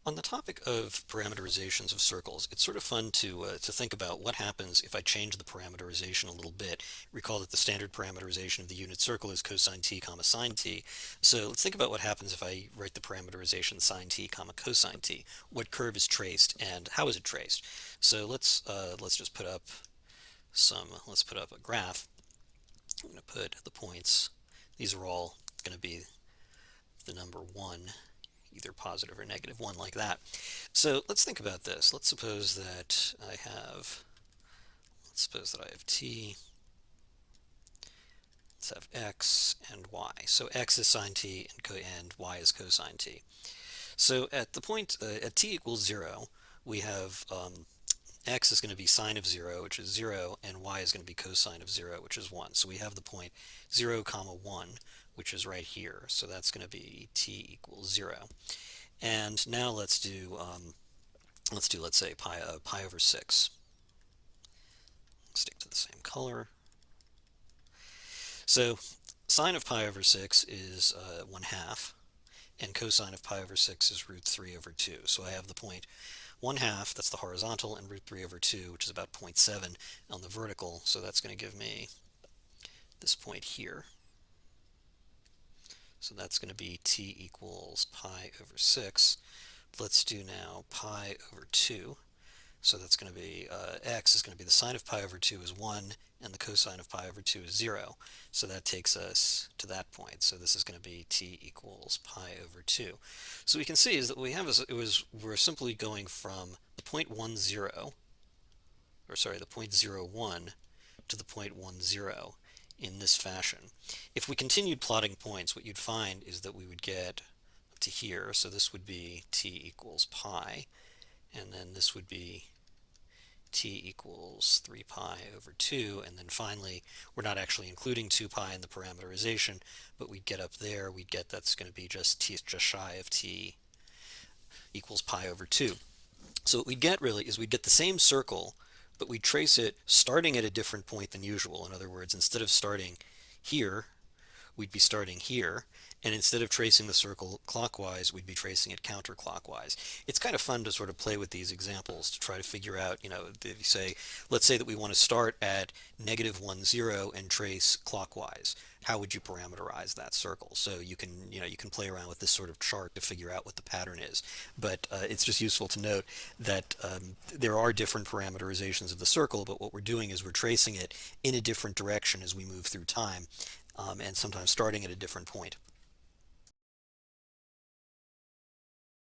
On the topic of parameterizations of circles, it's sort of fun to think about what happens if I change the parameterization a little bit. Recall that the standard parameterization of the unit circle is cosine t comma sine t. So let's think about what happens if I write the parameterization sine t comma cosine t. What curve is traced and how is it traced? So let's just put up let's put up a graph. I'm going to put the points. These are all going to be the number 1, either positive or negative 1, like that. So let's think about this. Let's suppose that I have t, let's have x and y. So x is sine t and y is cosine t. So at the point at t equals 0, we have x is going to be sine of 0, which is 0, and y is going to be cosine of 0, which is 1. So we have the point 0 comma 1, which is right here. So that's going to be t equals 0. And now let's say pi over 6. Stick to the same color. So sine of pi over 6 is 1 half, and cosine of pi over 6 is root 3 over 2. So I have the point 1 half, that's the horizontal, and root 3 over 2, which is about 0.7 on the vertical. So that's going to give me this point here. So that's going to be t equals pi over 6. Let's do now pi over 2. So that's going to be x is going to be the sine of pi over 2 is 1, and the cosine of pi over 2 is 0. So that takes us to that point. So this is going to be t equals pi over 2. So we can see is that what we have is we're simply going from the point 1, 0, or sorry, the point 0, 1 to the point 1, 0 in this fashion. If we continued plotting points, what you'd find is that we would get up to here. So this would be t equals pi, and then this would be t equals 3 pi over 2, and then finally we're not actually including 2 pi in the parameterization, but we'd get up there, we'd get that's going to be just shy of t equals pi over 2. So what we'd get really is we'd get the same circle, but we'd trace it starting at a different point than usual. In other words, instead of starting here, we'd be starting here, and instead of tracing the circle clockwise, we'd be tracing it counterclockwise. It's kind of fun to sort of play with these examples to try to figure out, if you say, let's say that we want to start at negative 1, 0 and trace clockwise. How would you parameterize that circle? So you can play around with this sort of chart to figure out what the pattern is. But it's just useful to note that there are different parameterizations of the circle, but what we're doing is we're tracing it in a different direction as we move through time, and sometimes starting at a different point.